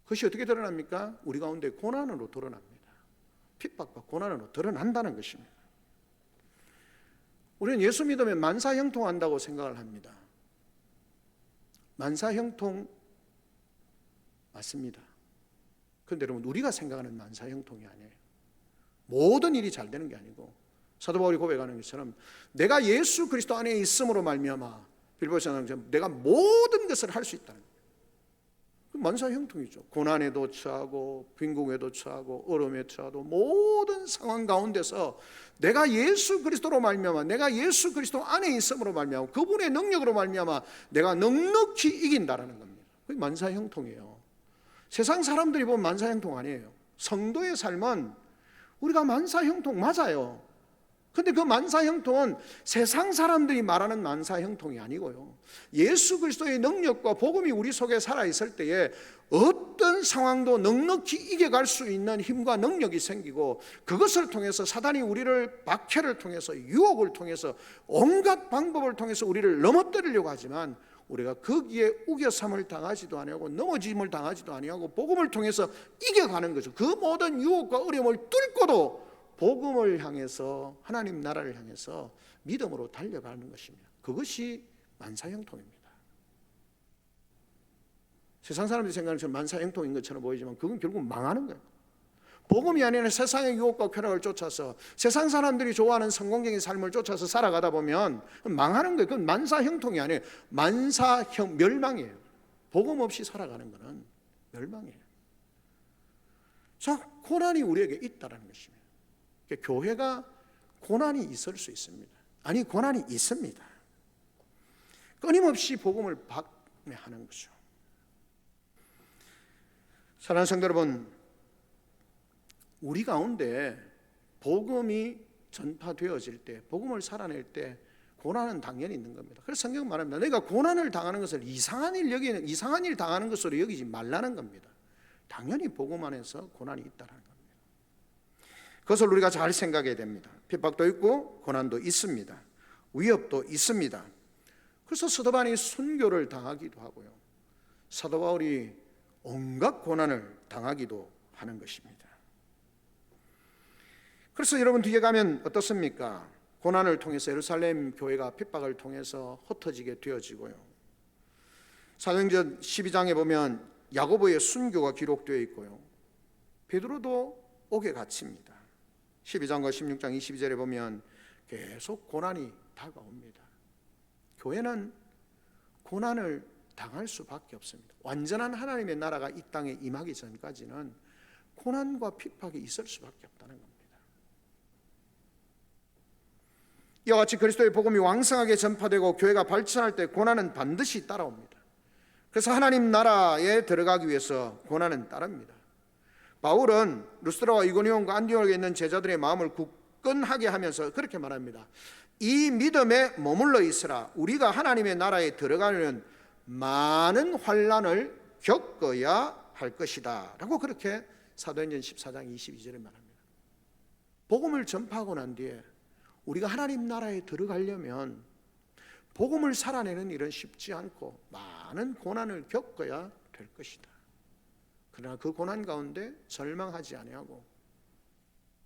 그것이 어떻게 드러납니까? 우리 가운데 고난으로 드러납니다. 핍박과 고난으로 드러난다는 것입니다. 우리는 예수 믿으면 만사형통한다고 생각을 합니다. 만사형통 맞습니다. 그런데 여러분, 우리가 생각하는 만사형통이 아니에요. 모든 일이 잘 되는 게 아니고, 사도 바울이 고백하는 것처럼 내가 예수 그리스도 안에 있음으로 말미암아, 빌보서는 내가 모든 것을 할 수 있다는 거예요. 만사형통이죠. 고난에도 처하고 빈궁에도 처하고 어려움에 처하도 모든 상황 가운데서 내가 예수 그리스도로 말미암아, 내가 예수 그리스도 안에 있음으로 말미암아, 그분의 능력으로 말미암아 내가 넉넉히 이긴다라는 겁니다. 그게 만사형통이에요. 세상 사람들이 보면 만사형통 아니에요. 성도의 삶은 우리가 만사형통 맞아요. 근데 그 만사형통은 세상 사람들이 말하는 만사형통이 아니고요, 예수 그리스도의 능력과 복음이 우리 속에 살아있을 때에 어떤 상황도 넉넉히 이겨갈 수 있는 힘과 능력이 생기고, 그것을 통해서 사단이 우리를 박해를 통해서, 유혹을 통해서, 온갖 방법을 통해서 우리를 넘어뜨리려고 하지만 우리가 거기에 우겨삼을 당하지도 아니하고 넘어짐을 당하지도 아니하고 복음을 통해서 이겨가는 거죠. 그 모든 유혹과 어려움을 뚫고도 복음을 향해서, 하나님 나라를 향해서 믿음으로 달려가는 것입니다. 그것이 만사형통입니다. 세상 사람들이 생각하는 것처럼 만사형통인 것처럼 보이지만 그건 결국 망하는 거예요. 복음이 아니라 세상의 유혹과 쾌락을 쫓아서 세상 사람들이 좋아하는 성공적인 삶을 쫓아서 살아가다 보면 망하는 거예요. 그건 만사형통이 아니에요. 멸망이에요. 복음 없이 살아가는 것은 멸망이에요. 자, 고난이 우리에게 있다는 것입니다. 교회가 고난이 있을 수 있습니다. 아니, 고난이 있습니다. 끊임없이 복음을 박매하는 거죠. 사랑하는 성도 여러분, 우리 가운데 복음이 전파되어질 때, 복음을 살아낼 때 고난은 당연히 있는 겁니다. 그래서 성경은 말합니다. 내가 고난을 당하는 것을 이상한 일 당하는 것으로 여기지 말라는 겁니다. 당연히 복음 안에서 고난이 있다는 겁니다. 그것을 우리가 잘 생각해야 됩니다. 핍박도 있고 고난도 있습니다. 위협도 있습니다. 그래서 사도 바울이 순교를 당하기도 하고요, 사도 바울이 온갖 고난을 당하기도 하는 것입니다. 그래서 여러분, 뒤에 가면 어떻습니까? 고난을 통해서 예루살렘 교회가 핍박을 통해서 흩어지게 되어지고요, 사도행전 12장에 보면 야고보의 순교가 기록되어 있고요, 베드로도 옥에 갇힙니다. 12장과 16장 22절에 보면 계속 고난이 다가옵니다. 교회는 고난을 당할 수밖에 없습니다. 완전한 하나님의 나라가 이 땅에 임하기 전까지는 고난과 핍박이 있을 수밖에 없다는 겁니다. 이와 같이 그리스도의 복음이 왕성하게 전파되고 교회가 발전할 때 고난은 반드시 따라옵니다. 그래서 하나님 나라에 들어가기 위해서 고난은 따릅니다. 바울은 루스드라와 이고니온과 안디옥에 있는 제자들의 마음을 굳건하게 하면서 그렇게 말합니다. 이 믿음에 머물러 있으라. 우리가 하나님의 나라에 들어가려면 많은 환난을 겪어야 할 것이다 라고 그렇게 사도행전 14장 22절에 말합니다. 복음을 전파하고 난 뒤에 우리가 하나님 나라에 들어가려면 복음을 살아내는 일은 쉽지 않고 많은 고난을 겪어야 될 것이다. 그러나 그 고난 가운데 절망하지 아니하고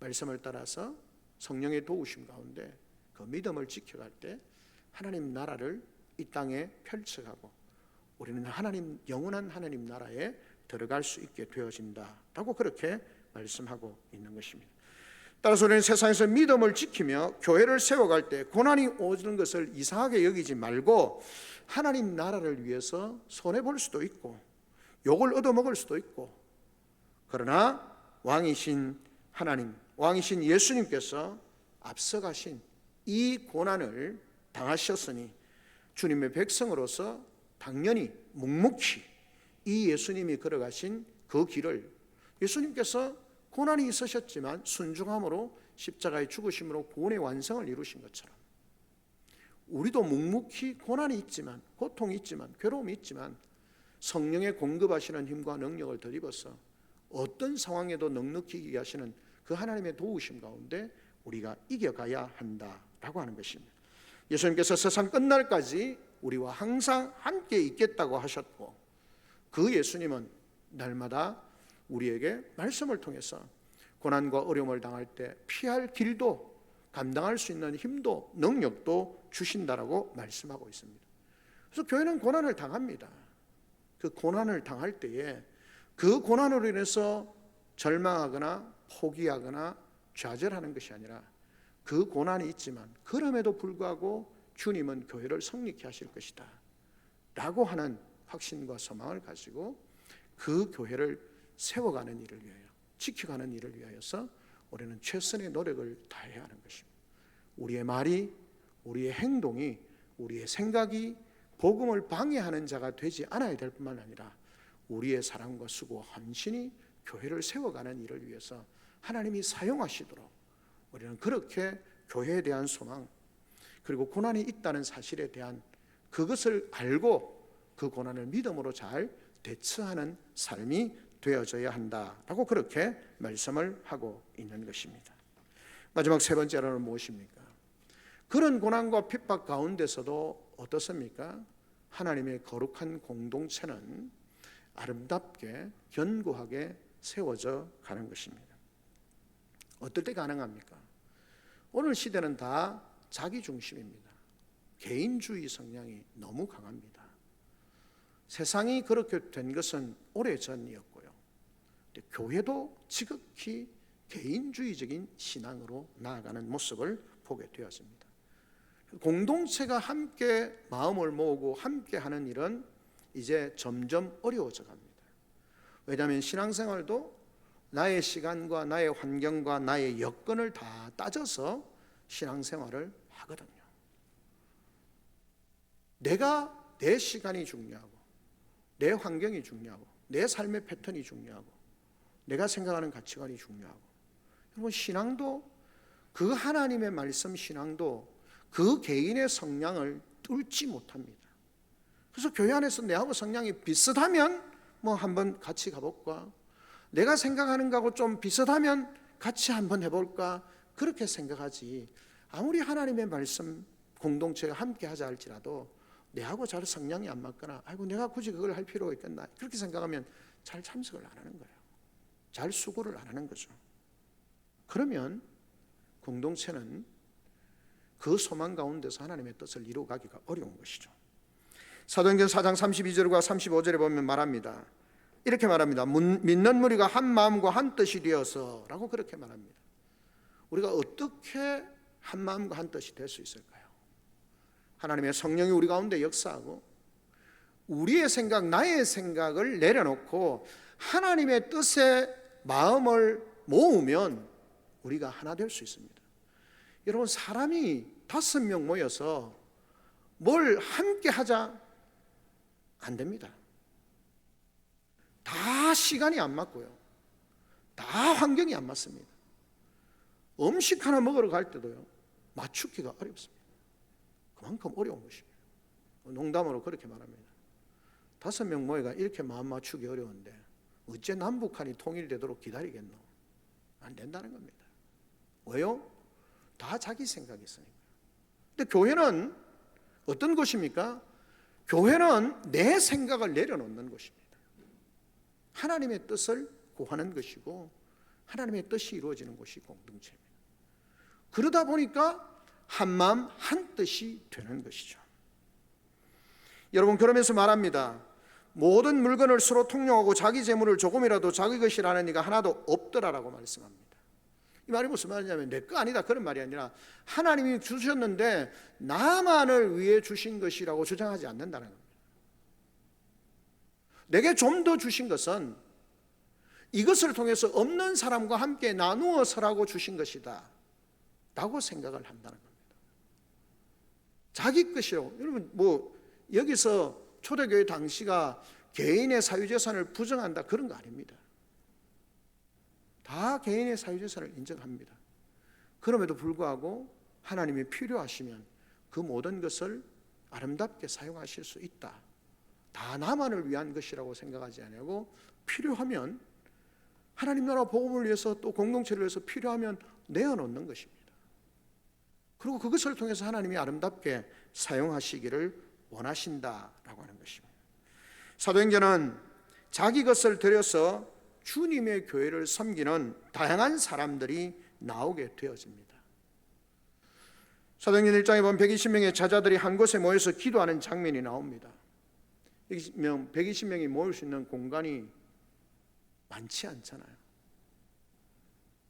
말씀을 따라서 성령의 도우심 가운데 그 믿음을 지켜갈 때 하나님 나라를 이 땅에 펼쳐가고 우리는 영원한 하나님 나라에 들어갈 수 있게 되어진다. 라고 그렇게 말씀하고 있는 것입니다. 따라서 우리는 세상에서 믿음을 지키며 교회를 세워갈 때 고난이 오는 것을 이상하게 여기지 말고 하나님 나라를 위해서 손해볼 수도 있고 욕을 얻어먹을 수도 있고, 그러나 왕이신 하나님, 왕이신 예수님께서 앞서가신 이 고난을 당하셨으니 주님의 백성으로서 당연히 묵묵히 이 예수님이 걸어가신 그 길을, 예수님께서 고난이 있으셨지만 순종함으로 십자가의 죽으심으로 구원의 완성을 이루신 것처럼 우리도 묵묵히 고난이 있지만, 고통이 있지만, 괴로움이 있지만 성령의 공급하시는 힘과 능력을 덧입어서 어떤 상황에도 넉넉히 이기게 하시는 그 하나님의 도우심 가운데 우리가 이겨가야 한다라고 하는 것입니다. 예수님께서 세상 끝날까지 우리와 항상 함께 있겠다고 하셨고, 그 예수님은 날마다 우리에게 말씀을 통해서 고난과 어려움을 당할 때 피할 길도, 감당할 수 있는 힘도 능력도 주신다라고 말씀하고 있습니다. 그래서 교회는 고난을 당합니다. 그 고난을 당할 때에 그 고난으로 인해서 절망하거나 포기하거나 좌절하는 것이 아니라 그 고난이 있지만 그럼에도 불구하고 주님은 교회를 성립케 하실 것이다 라고 하는 확신과 소망을 가지고 그 교회를 세워가는 일을 위하여, 지켜가는 일을 위하여서 우리는 최선의 노력을 다해야 하는 것입니다. 우리의 말이, 우리의 행동이, 우리의 생각이 복음을 방해하는 자가 되지 않아야 될 뿐만 아니라 우리의 사랑과 수고, 헌신이 교회를 세워가는 일을 위해서 하나님이 사용하시도록 우리는 그렇게 교회에 대한 소망, 그리고 고난이 있다는 사실에 대한 그것을 알고 그 고난을 믿음으로 잘 대처하는 삶이 되어져야 한다라고 그렇게 말씀을 하고 있는 것입니다. 마지막 세 번째로는 무엇입니까? 그런 고난과 핍박 가운데서도 어떻습니까? 하나님의 거룩한 공동체는 아름답게 견고하게 세워져 가는 것입니다. 어떨 때 가능합니까? 오늘 시대는 다 자기 중심입니다. 개인주의 성향이 너무 강합니다. 세상이 그렇게 된 것은 오래전이었고요. 교회도 지극히 개인주의적인 신앙으로 나아가는 모습을 보게 되었습니다. 공동체가 함께 마음을 모으고 함께 하는 일은 이제 점점 어려워져 갑니다. 왜냐하면 신앙생활도 나의 시간과 나의 환경과 나의 여건을 다 따져서 신앙생활을 하거든요. 내 시간이 중요하고, 내 환경이 중요하고, 내 삶의 패턴이 중요하고, 내가 생각하는 가치관이 중요하고, 여러분 신앙도, 그 하나님의 말씀 신앙도 그 개인의 성향을 뚫지 못합니다. 그래서 교회 안에서 내하고 성향이 비슷하면 뭐 한번 같이 가볼까, 내가 생각하는 거하고 좀 비슷하면 같이 한번 해볼까, 그렇게 생각하지, 아무리 하나님의 말씀 공동체가 함께 하자 할지라도 내하고 잘 성향이 안 맞거나, 아이고 내가 굳이 그걸 할 필요가 있겠나, 그렇게 생각하면 잘 참석을 안 하는 거예요. 잘 수고를 안 하는 거죠. 그러면 공동체는 그 소망 가운데서 하나님의 뜻을 이루어가기가 어려운 것이죠. 사도행전 4장 32절과 35절에 보면 말합니다. 이렇게 말합니다. 믿는 무리가 한 마음과 한 뜻이 되어서 라고 그렇게 말합니다. 우리가 어떻게 한 마음과 한 뜻이 될 수 있을까요? 하나님의 성령이 우리 가운데 역사하고 우리의 생각, 나의 생각을 내려놓고 하나님의 뜻에 마음을 모으면 우리가 하나 될 수 있습니다. 여러분 사람이 5명 모여서 뭘 함께 하자 안 됩니다. 다 시간이 안 맞고요, 다 환경이 안 맞습니다. 음식 하나 먹으러 갈 때도요 맞추기가 어렵습니다. 그만큼 어려운 것입니다. 농담으로 그렇게 말합니다. 5명 모여가 이렇게 마음 맞추기 어려운데 어째 남북한이 통일되도록 기다리겠노? 안 된다는 겁니다. 왜요? 다 자기 생각이 있으니까. 근데 교회는 어떤 것입니까? 교회는 내 생각을 내려놓는 것입니다. 하나님의 뜻을 구하는 것이고 하나님의 뜻이 이루어지는 것이 공동체입니다. 그러다 보니까 한 마음 한 뜻이 되는 것이죠. 여러분 그러면서 말합니다. 모든 물건을 서로 통용하고 자기 재물을 조금이라도 자기 것이라는 이가 하나도 없더라라고 말씀합니다. 이 말이 무슨 말이냐면 내 거 아니다 그런 말이 아니라 하나님이 주셨는데 나만을 위해 주신 것이라고 주장하지 않는다는 겁니다. 내게 좀 더 주신 것은 이것을 통해서 없는 사람과 함께 나누어서라고 주신 것이다 라고 생각을 한다는 겁니다. 자기 것이라고. 여러분 여기서 초대교회 당시가 개인의 사유재산을 부정한다 그런 거 아닙니다. 다 개인의 사유재산을 인정합니다. 그럼에도 불구하고 하나님이 필요하시면 그 모든 것을 아름답게 사용하실 수 있다. 다 나만을 위한 것이라고 생각하지 아니하고 필요하면 하나님 나라 복음을 위해서 또 공동체를 위해서 필요하면 내어놓는 것입니다. 그리고 그것을 통해서 하나님이 아름답게 사용하시기를 원하신다라고 하는 것입니다. 사도행전은 자기 것을 들여서 주님의 교회를 섬기는 다양한 사람들이 나오게 되어집니다. 사도행전 1장에 보면 120명의 제자들이 한 곳에 모여서 기도하는 장면이 나옵니다. 120명이 모일 수 있는 공간이 많지 않잖아요.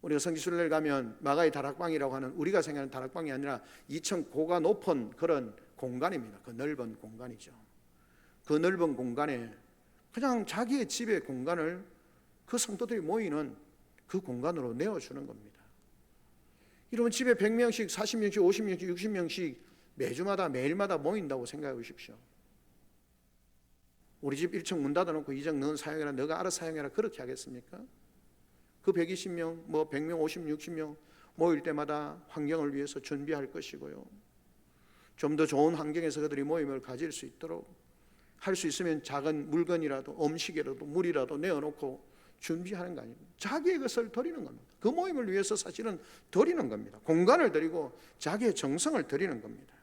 우리가 성지순례를 가면 마가의 다락방이라고 하는 우리가 생각하는 다락방이 아니라 2층 고가 높은 그런 공간입니다. 그 넓은 공간이죠. 그 넓은 공간에 그냥 자기의 집의 공간을 그 성도들이 모이는 그 공간으로 내어주는 겁니다. 이러면 집에 100명씩, 40명씩, 50명씩, 60명씩 매주마다 매일마다 모인다고 생각해 보십시오. 우리 집 1층 문 닫아놓고 2층 너는 사용해라, 너가 알아서 사용해라 그렇게 하겠습니까? 그 120명, 100명, 50, 60명 모일 때마다 환경을 위해서 준비할 것이고요. 좀 더 좋은 환경에서 그들이 모임을 가질 수 있도록 할 수 있으면 작은 물건이라도 음식이라도 물이라도 내어놓고 준비하는 거 아닙니까? 자기의 것을 드리는 겁니다. 그 모임을 위해서 사실은 드리는 겁니다. 공간을 드리고 자기의 정성을 드리는 겁니다.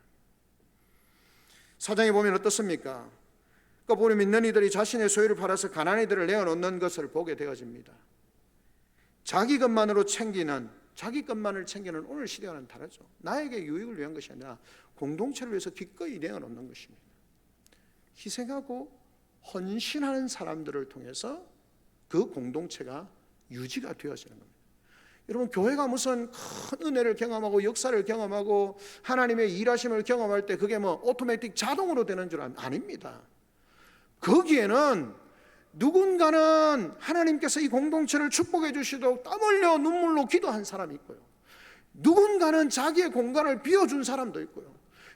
사장에 보면 어떻습니까? 그러니까 보면 믿는 이들이 자신의 소유를 팔아서 가난한 이들을 내어놓는 것을 보게 되어집니다. 자기 것만으로 챙기는, 자기 것만을 챙기는 오늘 시대와는 다르죠. 나에게 유익을 위한 것이 아니라 공동체를 위해서 기꺼이 내어놓는 것입니다. 희생하고 헌신하는 사람들을 통해서 그 공동체가 유지가 되어지는 겁니다. 여러분, 교회가 무슨 큰 은혜를 경험하고 역사를 경험하고 하나님의 일하심을 경험할 때 그게 오토매틱 자동으로 되는 줄 아닙니다. 거기에는 누군가는 하나님께서 이 공동체를 축복해 주시도록 땀 흘려 눈물로 기도한 사람이 있고요. 누군가는 자기의 공간을 비워준 사람도 있고요.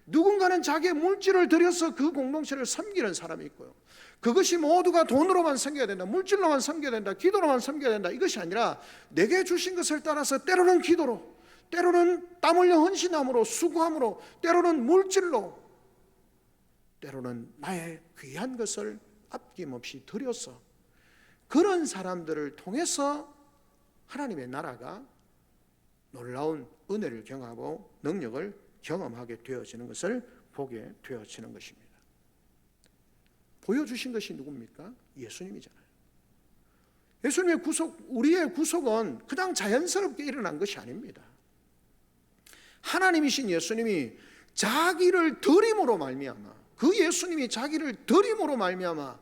누군가는 자기의 물질을 들여서 그 공동체를 섬기는 사람이 있고요. 그것이 모두가 돈으로만 섬겨야 된다, 물질로만 섬겨야 된다, 기도로만 섬겨야 된다, 이것이 아니라 내게 주신 것을 따라서 때로는 기도로, 때로는 땀 흘려 헌신함으로, 수고함으로, 때로는 물질로, 때로는 나의 귀한 것을 아낌없이 드려서 그런 사람들을 통해서 하나님의 나라가 놀라운 은혜를 경험하고 능력을 경험하게 되어지는 것을 보게 되어지는 것입니다. 보여주신 것이 누굽니까? 예수님이잖아요. 예수님의 구속, 우리의 구속은 그냥 자연스럽게 일어난 것이 아닙니다. 하나님이신 예수님이 자기를 드림으로 말미암아, 그 예수님이 자기를 드림으로 말미암아,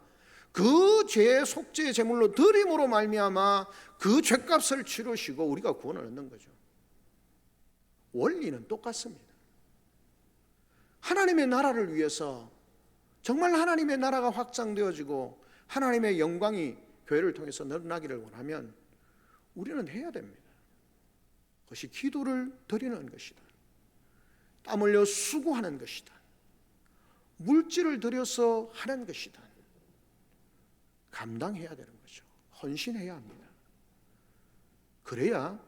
그 죄의 속죄의 제물로 드림으로 말미암아 그 죄값을 치르시고 우리가 구원을 얻는 거죠. 원리는 똑같습니다. 하나님의 나라를 위해서 정말 하나님의 나라가 확장되어지고 하나님의 영광이 교회를 통해서 늘어나기를 원하면 우리는 해야 됩니다. 그것이 기도를 드리는 것이다, 땀 흘려 수고하는 것이다, 물질을 들여서 하는 것이다. 감당해야 되는 거죠. 헌신해야 합니다. 그래야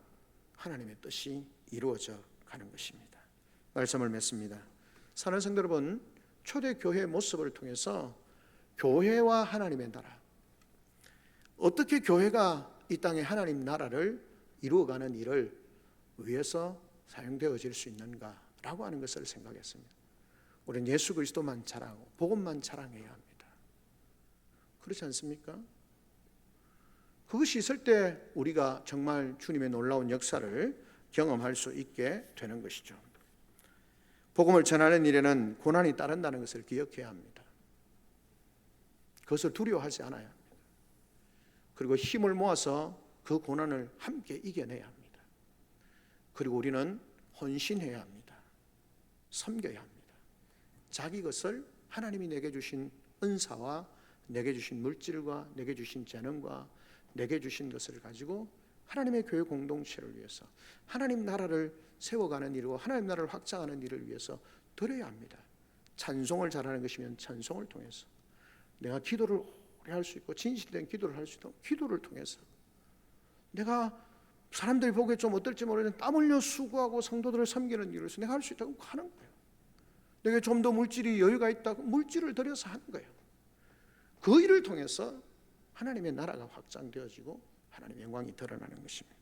하나님의 뜻이 이루어져 가는 것입니다. 말씀을 맺습니다. 사랑하는 성도 여러분, 초대교회의 모습을 통해서 교회와 하나님의 나라, 어떻게 교회가 이 땅에 하나님 나라를 이루어가는 일을 위해서 사용되어질 수 있는가라고 하는 것을 생각했습니다. 우리는 예수 그리스도만 자랑하고 복음만 자랑해야 합니다. 그렇지 않습니까? 그것이 있을 때 우리가 정말 주님의 놀라운 역사를 경험할 수 있게 되는 것이죠. 복음을 전하는 일에는 고난이 따른다는 것을 기억해야 합니다. 그것을 두려워하지 않아야 합니다. 그리고 힘을 모아서 그 고난을 함께 이겨내야 합니다. 그리고 우리는 헌신해야 합니다. 섬겨야 합니다. 자기 것을 하나님이 내게 주신 은사와 내게 주신 물질과 내게 주신 재능과 내게 주신 것을 가지고 하나님의 교회 공동체를 위해서 하나님 나라를 세워가는 일이고 하나님 나라를 확장하는 일을 위해서 드려야 합니다. 찬송을 잘하는 것이면 찬송을 통해서, 내가 기도를 오래 할 수 있고 진실된 기도를 할 수 있도록 기도를 통해서, 내가 사람들이 보기에 좀 어떨지 모르겠는데 땀 흘려 수고하고 성도들을 섬기는 일을 해서 내가 할 수 있다고 하는 거예요. 내게 좀 더 물질이 여유가 있다고 물질을 들여서 하는 거예요. 그 일을 통해서 하나님의 나라가 확장되어지고 하나님의 영광이 드러나는 것입니다.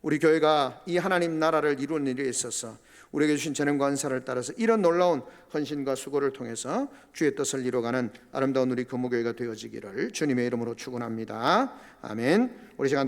우리 교회가 이 하나님 나라를 이루는 일에 있어서 우리에게 주신 재능과 은사를 따라서 이런 놀라운 헌신과 수고를 통해서 주의 뜻을 이루어가는 아름다운 우리 금호교회가 되어지기를 주님의 이름으로 축원합니다. 아멘. 우리 시간